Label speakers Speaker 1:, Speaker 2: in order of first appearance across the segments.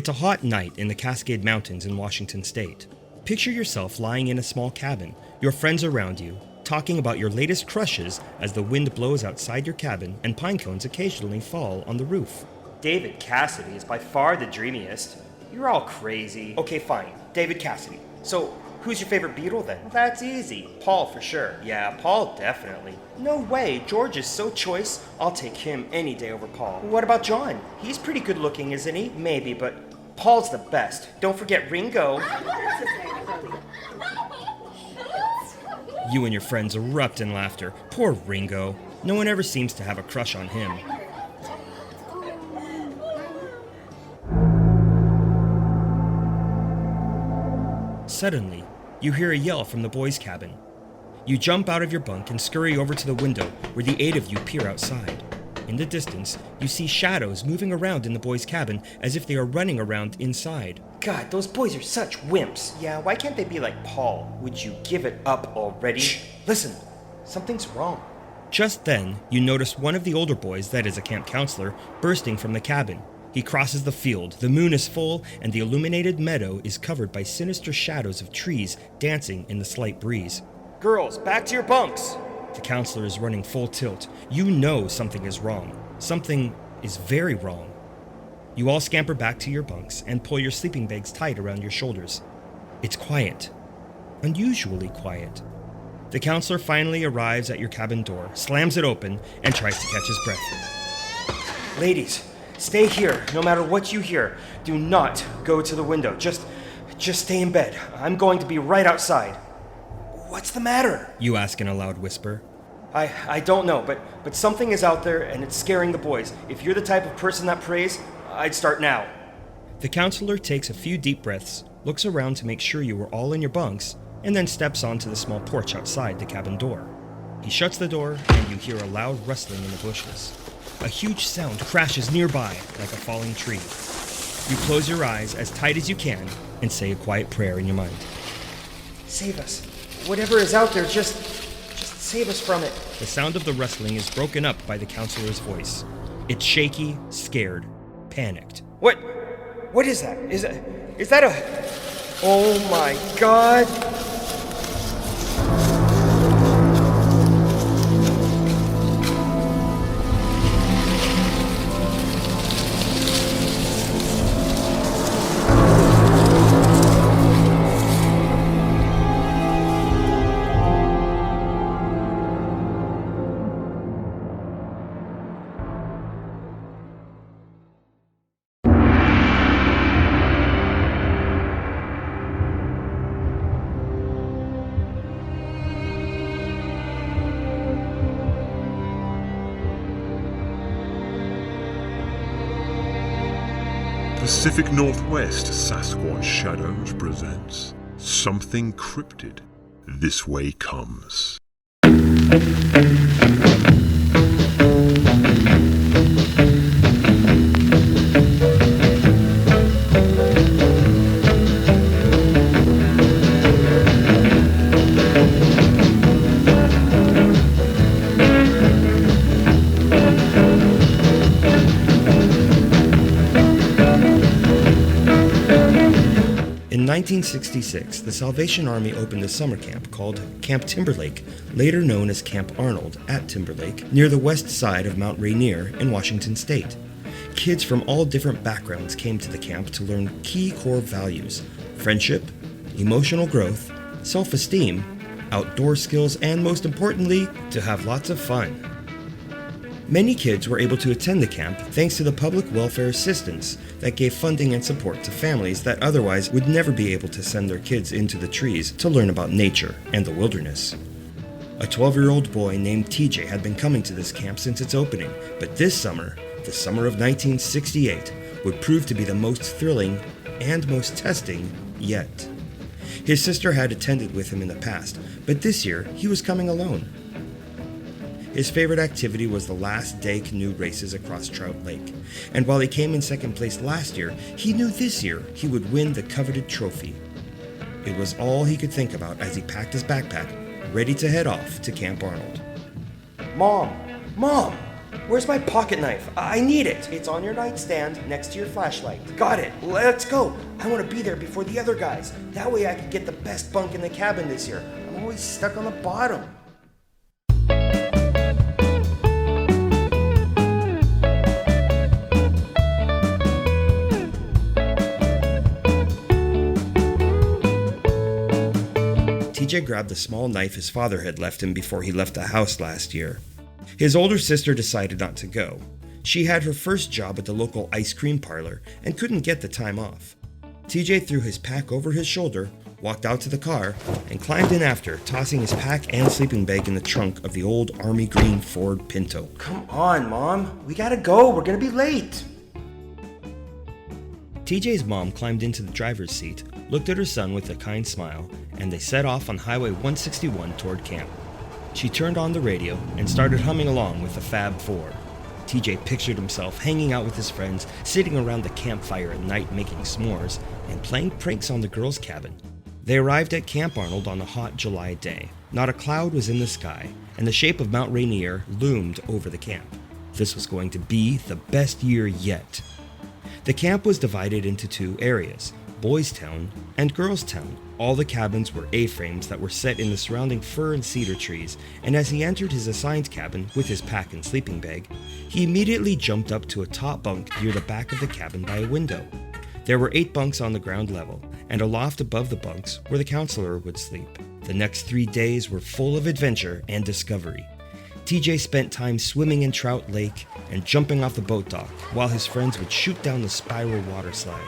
Speaker 1: It's a hot night in the Cascade Mountains in Washington State. Picture yourself lying in a small cabin, your friends around you, talking about your latest crushes as the wind blows outside your cabin and pine cones occasionally fall on the roof.
Speaker 2: David Cassidy is by far the dreamiest. You're all crazy. Okay, fine. David Cassidy. So, who's your favorite Beatle then? Well, that's easy. Paul for sure. Yeah, Paul definitely. No way. George is so choice. I'll take him any day over Paul. What about John? He's pretty good looking, isn't he? Maybe, but Paul's the best. Don't forget Ringo.
Speaker 1: You and your friends erupt in laughter. Poor Ringo. No one ever seems to have a crush on him. Suddenly, you hear a yell from the boys' cabin. You jump out of your bunk and scurry over to the window where the 8 of you peer outside. In the distance, you see shadows moving around in the boys' cabin as if they are running around inside.
Speaker 2: God, those boys are such wimps. Yeah, why can't they be like Paul? Would you give it up already? Shh, listen, something's wrong.
Speaker 1: Just then, you notice one of the older boys, that is a camp counselor, bursting from the cabin. He crosses the field, the moon is full, and the illuminated meadow is covered by sinister shadows of trees dancing in the slight breeze.
Speaker 2: Girls, back to your bunks!
Speaker 1: The counselor is running full tilt. You know something is wrong. Something is very wrong. You all scamper back to your bunks and pull your sleeping bags tight around your shoulders. It's quiet. Unusually quiet. The counselor finally arrives at your cabin door, slams it open, and tries to catch his breath.
Speaker 2: Ladies, stay here, no matter what you hear. Do not go to the window. Just stay in bed. I'm going to be right outside. What's the matter?
Speaker 1: You ask in a loud whisper.
Speaker 2: I don't know, but something is out there and it's scaring the boys. If you're the type of person that prays, I'd start now.
Speaker 1: The counselor takes a few deep breaths, looks around to make sure you are all in your bunks, and then steps onto the small porch outside the cabin door. He shuts the door, and you hear a loud rustling in the bushes. A huge sound crashes nearby like a falling tree. You close your eyes as tight as you can and say a quiet prayer in your mind.
Speaker 2: Save us. Whatever is out there, just save us from it.
Speaker 1: The sound of the rustling is broken up by the counselor's voice. It's shaky, scared, panicked.
Speaker 2: What is that? Is that a... Oh my God!
Speaker 3: Pacific Northwest Sasquatch Shadows presents Something Cryptid. This Way Comes.
Speaker 1: In 1966, the Salvation Army opened a summer camp called Camp Timberlake, later known as Camp Arnold, at Timberlake, near the west side of Mount Rainier in Washington State. Kids from all different backgrounds came to the camp to learn key core values: friendship, emotional growth, self-esteem, outdoor skills, and most importantly, to have lots of fun. Many kids were able to attend the camp thanks to the public welfare assistance that gave funding and support to families that otherwise would never be able to send their kids into the trees to learn about nature and the wilderness. A 12-year-old boy named TJ had been coming to this camp since its opening, but this summer, the summer of 1968, would prove to be the most thrilling and most testing yet. His sister had attended with him in the past, but this year he was coming alone. His favorite activity was the last day canoe races across Trout Lake, and while he came in second place last year, he knew this year he would win the coveted trophy. It was all he could think about as he packed his backpack, ready to head off to Camp Arnold.
Speaker 2: Mom! Where's my pocket knife? I need it. It's on your nightstand next to your flashlight. Got it. Let's go. I want to be there before the other guys. That way I can get the best bunk in the cabin this year. I'm always stuck on the bottom.
Speaker 1: TJ grabbed the small knife his father had left him before he left the house last year. His older sister decided not to go. She had her first job at the local ice cream parlor and couldn't get the time off. TJ threw his pack over his shoulder, walked out to the car, and climbed in after, tossing his pack and sleeping bag in the trunk of the old army green Ford Pinto.
Speaker 2: Come on, Mom. We gotta go. We're gonna be late.
Speaker 1: TJ's mom climbed into the driver's seat, looked at her son with a kind smile, and they set off on Highway 161 toward camp. She turned on the radio and started humming along with the Fab Four. TJ pictured himself hanging out with his friends, sitting around the campfire at night making s'mores, and playing pranks on the girls' cabin. They arrived at Camp Arnold on a hot July day. Not a cloud was in the sky, and the shape of Mount Rainier loomed over the camp. This was going to be the best year yet. The camp was divided into two areas, Boys Town and Girls Town. All the cabins were A-frames that were set in the surrounding fir and cedar trees, and as he entered his assigned cabin with his pack and sleeping bag, he immediately jumped up to a top bunk near the back of the cabin by a window. There were 8 bunks on the ground level, and a loft above the bunks where the counselor would sleep. The next 3 days were full of adventure and discovery. TJ spent time swimming in Trout Lake and jumping off the boat dock, while his friends would shoot down the spiral water slide.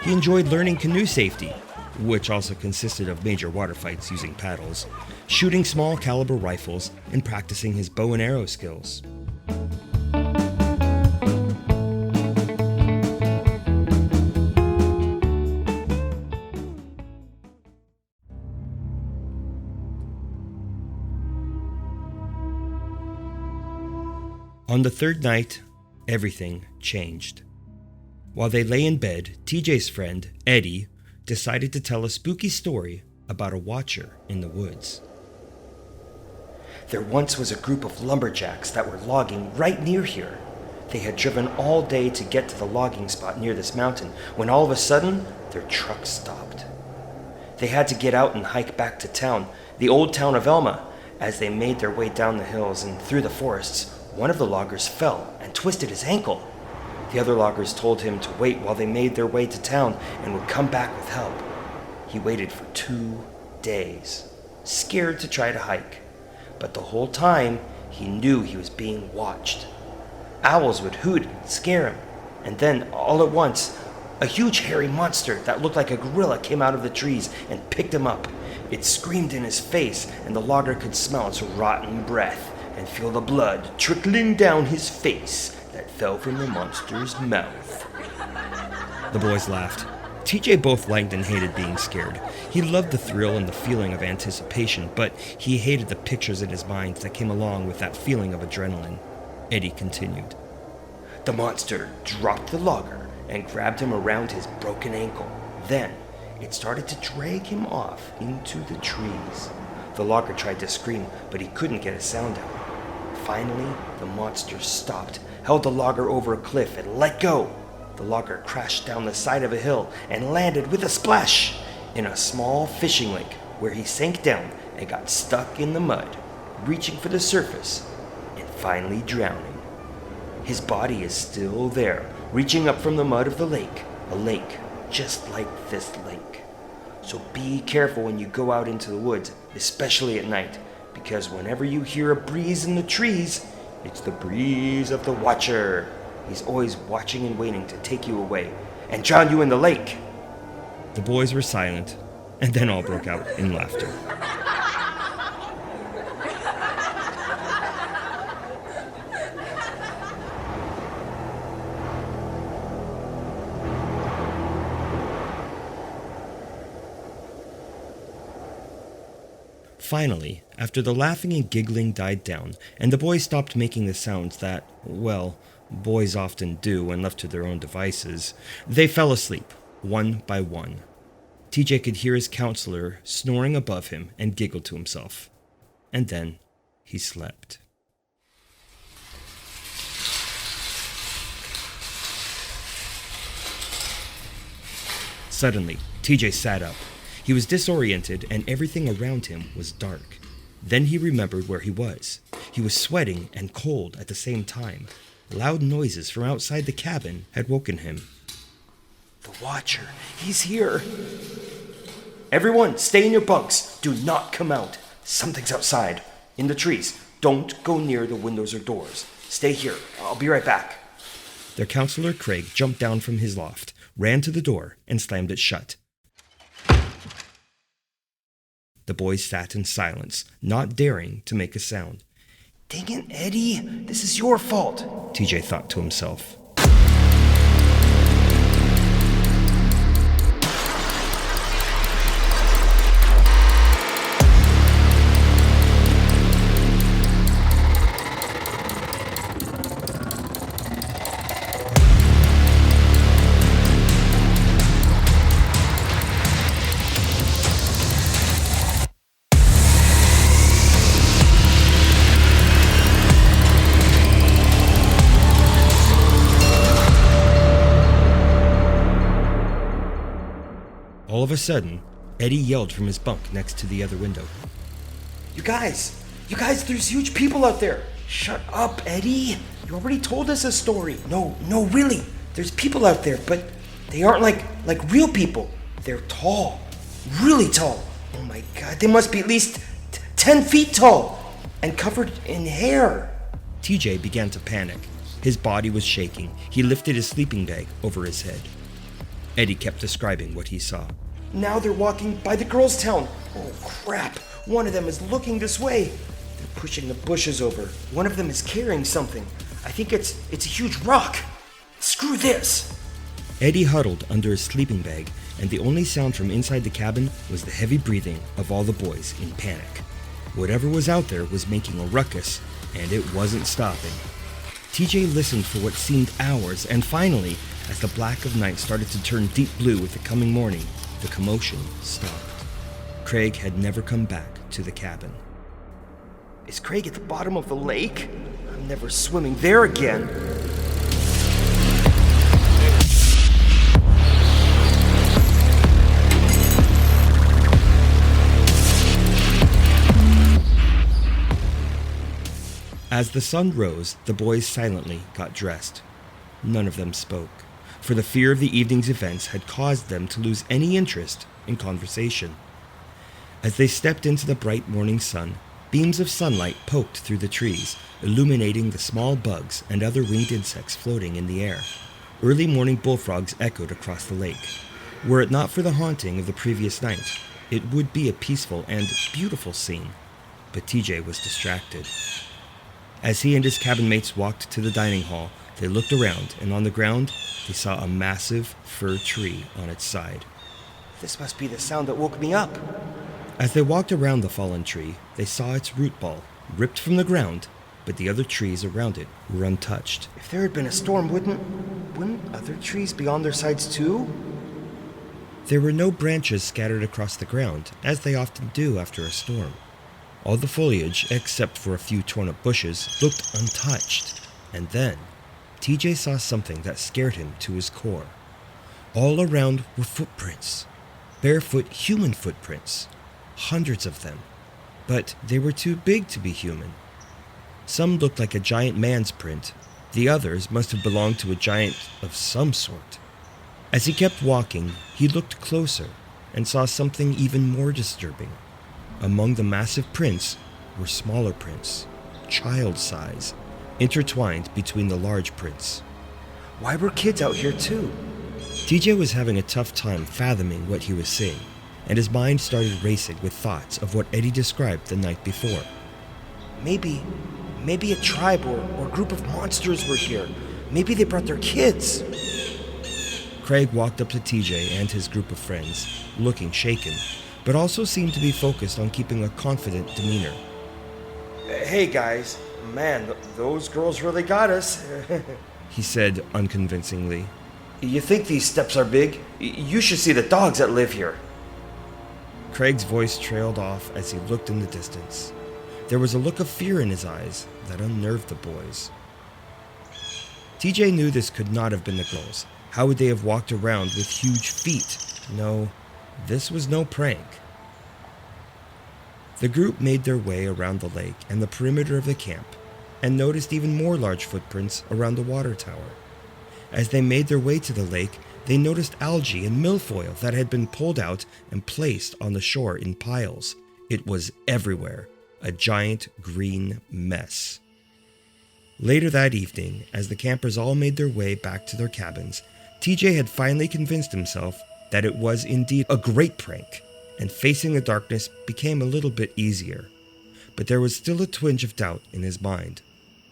Speaker 1: He enjoyed learning canoe safety, which also consisted of major water fights using paddles, shooting small caliber rifles, and practicing his bow and arrow skills. On the third night, everything changed. While they lay in bed, TJ's friend, Eddie, decided to tell a spooky story about a watcher in the woods.
Speaker 2: There once was a group of lumberjacks that were logging right near here. They had driven all day to get to the logging spot near this mountain when all of a sudden, their truck stopped. They had to get out and hike back to town, the old town of Elma. As they made their way down the hills and through the forests, one of the loggers fell and twisted his ankle. The other loggers told him to wait while they made their way to town and would come back with help. He waited for 2 days, scared to try to hike. But the whole time, he knew he was being watched. Owls would hoot and scare him, and then, all at once, a huge hairy monster that looked like a gorilla came out of the trees and picked him up. It screamed in his face, and the logger could smell its rotten breath and feel the blood trickling down his face that fell from the monster's mouth.
Speaker 1: The boys laughed. TJ both liked and hated being scared. He loved the thrill and the feeling of anticipation, but he hated the pictures in his mind that came along with that feeling of adrenaline. Eddie continued.
Speaker 2: The monster dropped the logger and grabbed him around his broken ankle. Then, it started to drag him off into the trees. The logger tried to scream, but he couldn't get a sound out. Finally, the monster stopped, held the logger over a cliff, and let go. The logger crashed down the side of a hill and landed with a splash in a small fishing lake, where he sank down and got stuck in the mud, reaching for the surface and finally drowning. His body is still there, reaching up from the mud of the lake, a lake just like this lake. So be careful when you go out into the woods, especially at night, because whenever you hear a breeze in the trees, it's the breeze of the Watcher. He's always watching and waiting to take you away and drown you in the lake.
Speaker 1: The boys were silent, and then all broke out in laughter. Finally, after the laughing and giggling died down, and the boys stopped making the sounds that, well, boys often do when left to their own devices, they fell asleep, one by one. TJ could hear his counselor snoring above him and giggled to himself. And then he slept. Suddenly, TJ sat up. He was disoriented and everything around him was dark. Then he remembered where he was. He was sweating and cold at the same time. Loud noises from outside the cabin had woken him.
Speaker 2: The Watcher, he's here. Everyone, stay in your bunks. Do not come out. Something's outside, in the trees. Don't go near the windows or doors. Stay here. I'll be right back.
Speaker 1: Their counselor Craig jumped down from his loft, ran to the door, and slammed it shut. The boys sat in silence, not daring to make a sound.
Speaker 2: Dang it, Eddie. This is your fault,
Speaker 1: TJ thought to himself. All of a sudden, Eddie yelled from his bunk next to the other window.
Speaker 2: You guys, there's huge people out there. Shut up, Eddie. You already told us a story. No, really. There's people out there, but they aren't like real people. They're tall, really tall. Oh my God, they must be at least 10 feet tall and covered in hair.
Speaker 1: TJ began to panic. His body was shaking. He lifted his sleeping bag over his head. Eddie kept describing what he saw.
Speaker 2: Now they're walking by the girls' town. Oh crap, one of them is looking this way. They're pushing the bushes over. One of them is carrying something. I think it's a huge rock. Screw this.
Speaker 1: Eddie huddled under his sleeping bag, and the only sound from inside the cabin was the heavy breathing of all the boys in panic. Whatever was out there was making a ruckus, and it wasn't stopping. TJ listened for what seemed hours, and finally, as the black of night started to turn deep blue with the coming morning, the commotion stopped. Craig had never come back to the cabin.
Speaker 2: Is Craig at the bottom of the lake? I'm never swimming there again.
Speaker 1: As the sun rose, the boys silently got dressed. None of them spoke, for the fear of the evening's events had caused them to lose any interest in conversation. As they stepped into the bright morning sun, beams of sunlight poked through the trees, illuminating the small bugs and other winged insects floating in the air. Early morning bullfrogs echoed across the lake. Were it not for the haunting of the previous night, it would be a peaceful and beautiful scene. But TJ was distracted. As he and his cabin mates walked to the dining hall, they looked around, and on the ground, they saw a massive fir tree on its side.
Speaker 2: This must be the sound that woke me up.
Speaker 1: As they walked around the fallen tree, they saw its root ball, ripped from the ground, but the other trees around it were untouched.
Speaker 2: If there had been a storm, wouldn't other trees be on their sides too?
Speaker 1: There were no branches scattered across the ground, as they often do after a storm. All the foliage, except for a few torn-up bushes, looked untouched. And then, TJ saw something that scared him to his core. All around were footprints. Barefoot human footprints. Hundreds of them. But they were too big to be human. Some looked like a giant man's print. The others must have belonged to a giant of some sort. As he kept walking, he looked closer and saw something even more disturbing. Among the massive prints were smaller prints, child-size, intertwined between the large prints.
Speaker 2: Why were kids out here too?
Speaker 1: TJ was having a tough time fathoming what he was seeing, and his mind started racing with thoughts of what Eddie described the night before.
Speaker 2: Maybe a tribe or group of monsters were here. Maybe they brought their kids.
Speaker 1: Craig walked up to TJ and his group of friends, looking shaken, but also seemed to be focused on keeping a confident demeanor.
Speaker 2: Hey guys, man, those girls really got us.
Speaker 1: He said unconvincingly.
Speaker 2: You think these steps are big? You should see the dogs that live here.
Speaker 1: Craig's voice trailed off as he looked in the distance. There was a look of fear in his eyes that unnerved the boys. TJ knew this could not have been the girls. How would they have walked around with huge feet? No, this was no prank. The group made their way around the lake and the perimeter of the camp, and noticed even more large footprints around the water tower. As they made their way to the lake, they noticed algae and milfoil that had been pulled out and placed on the shore in piles. It was everywhere, a giant green mess. Later that evening, as the campers all made their way back to their cabins, TJ had finally convinced himself that it was indeed a great prank, and facing the darkness became a little bit easier. But there was still a twinge of doubt in his mind.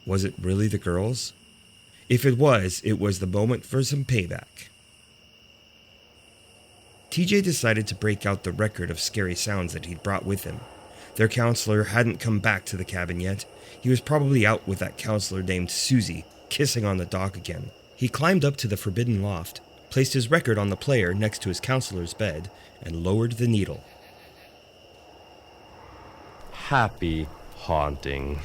Speaker 1: Was it really the girls? If it was the moment for some payback. TJ decided to break out the record of scary sounds that he'd brought with him. Their counselor hadn't come back to the cabin yet. He was probably out with that counselor named Susie, kissing on the dog again. He climbed up to the forbidden loft, placed his record on the player next to his counselor's bed, and lowered the needle.
Speaker 4: Happy haunting.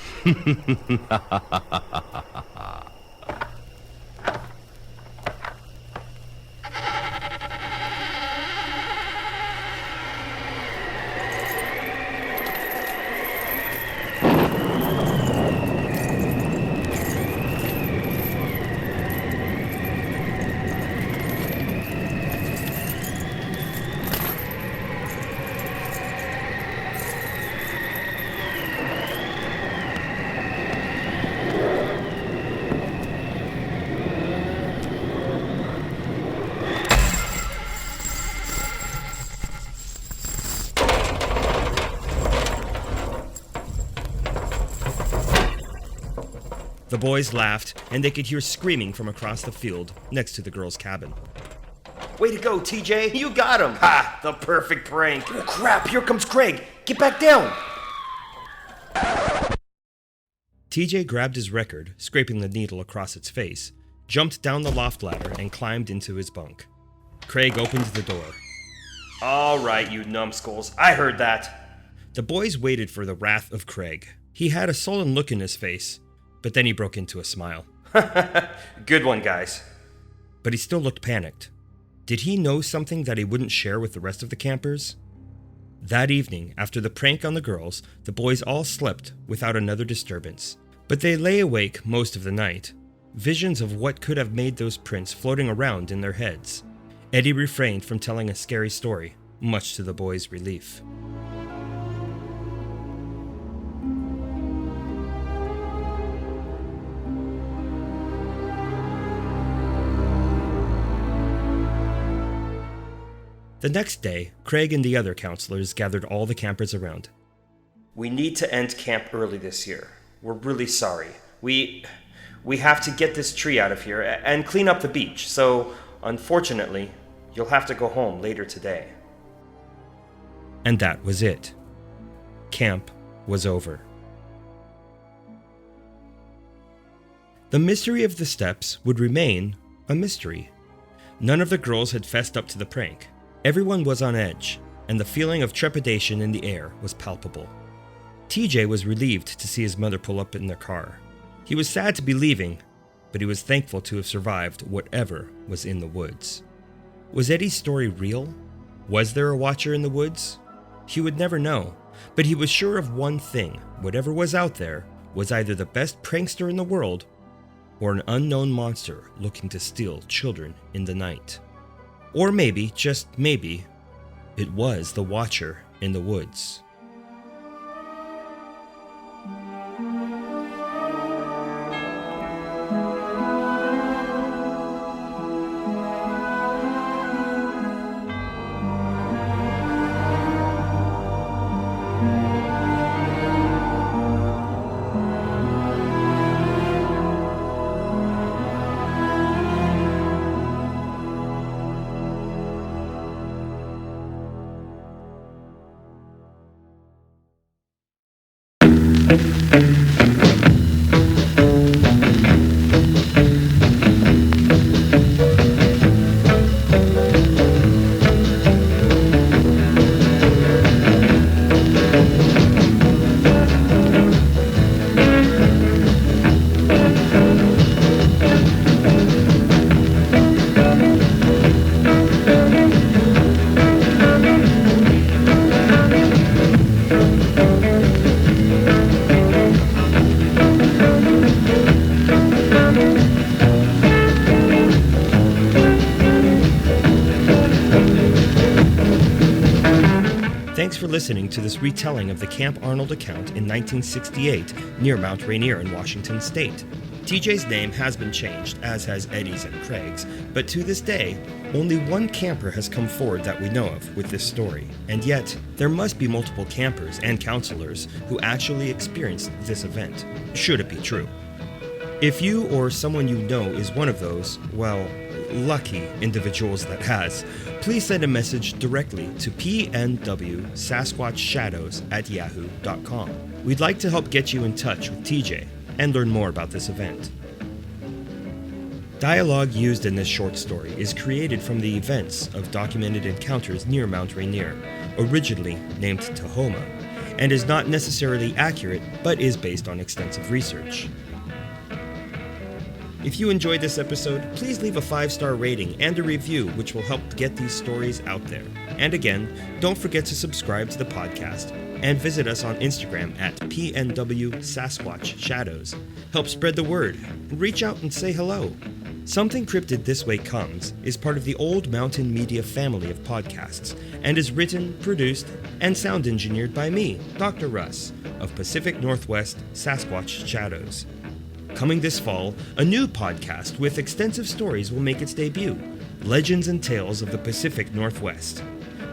Speaker 1: The boys laughed, and they could hear screaming from across the field next to the girls' cabin.
Speaker 2: Way to go, TJ. You got him. Ha! The perfect prank. Oh, crap. Here comes Craig. Get back down.
Speaker 1: TJ grabbed his record, scraping the needle across its face, jumped down the loft ladder, and climbed into his bunk. Craig opened the door.
Speaker 2: All right, you numbskulls. I heard that.
Speaker 1: The boys waited for the wrath of Craig. He had a sullen look in his face, but then he broke into a smile.
Speaker 2: Good one, guys.
Speaker 1: But he still looked panicked. Did he know something that he wouldn't share with the rest of the campers? That evening, after the prank on the girls, the boys all slept without another disturbance. But they lay awake most of the night, visions of what could have made those prints floating around in their heads. Eddie refrained from telling a scary story, much to the boys' relief. The next day, Craig and the other counselors gathered all the campers around.
Speaker 2: We need to end camp early this year. We're really sorry. We have to get this tree out of here and clean up the beach, so unfortunately, you'll have to go home later today.
Speaker 1: And that was it. Camp was over. The mystery of the steps would remain a mystery. None of the girls had fessed up to the prank. Everyone was on edge, and the feeling of trepidation in the air was palpable. TJ was relieved to see his mother pull up in their car. He was sad to be leaving, but he was thankful to have survived whatever was in the woods. Was Eddie's story real? Was there a watcher in the woods? He would never know, but he was sure of one thing: whatever was out there was either the best prankster in the world or an unknown monster looking to steal children in the night. Or maybe, just maybe, it was the watcher in the woods. for listening to this retelling of the Camp Arnold account in 1968 near Mount Rainier in Washington State. TJ's name has been changed, as has Eddie's and Craig's, but to this day, only one camper has come forward that we know of with this story. And yet, there must be multiple campers and counselors who actually experienced this event, should it be true. If you or someone you know is one of those, well, lucky individuals that has, please send a message directly to pnwsasquatchshadows@yahoo.com. We'd like to help get you in touch with TJ and learn more about this event. Dialogue used in this short story is created from the events of documented encounters near Mount Rainier, originally named Tahoma, and is not necessarily accurate but is based on extensive research. If you enjoyed this episode, please leave a 5-star rating and a review, which will help get these stories out there. And again, don't forget to subscribe to the podcast and visit us on Instagram at PNWSasquatchShadows. Help spread the word and reach out and say hello. Something Cryptid This Way Comes is part of the Old Mountain Media family of podcasts and is written, produced, and sound engineered by me, Dr. Russ, of Pacific Northwest Sasquatch Shadows. Coming this fall, a new podcast with extensive stories will make its debut, Legends and Tales of the Pacific Northwest.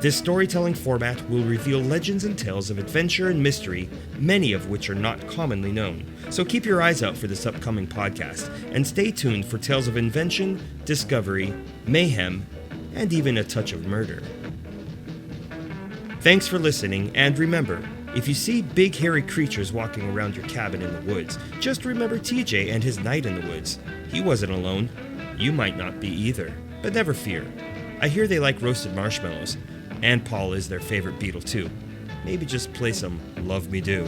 Speaker 1: This storytelling format will reveal legends and tales of adventure and mystery, many of which are not commonly known. So keep your eyes out for this upcoming podcast, and stay tuned for tales of invention, discovery, mayhem, and even a touch of murder. Thanks for listening, and remember, if you see big hairy creatures walking around your cabin in the woods, just remember TJ and his night in the woods. He wasn't alone. You might not be either, but never fear. I hear they like roasted marshmallows, and Paul is their favorite beetle too. Maybe just play some Love Me Do.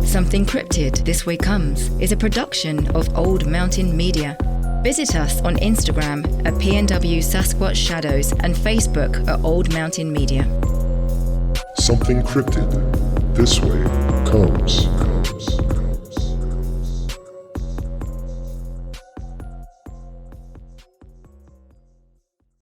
Speaker 5: Something Cryptid This Way Comes is a production of Old Mountain Media. Visit us on Instagram at PNW Sasquatch Shadows and Facebook at Old Mountain Media.
Speaker 3: Something cryptid this way comes.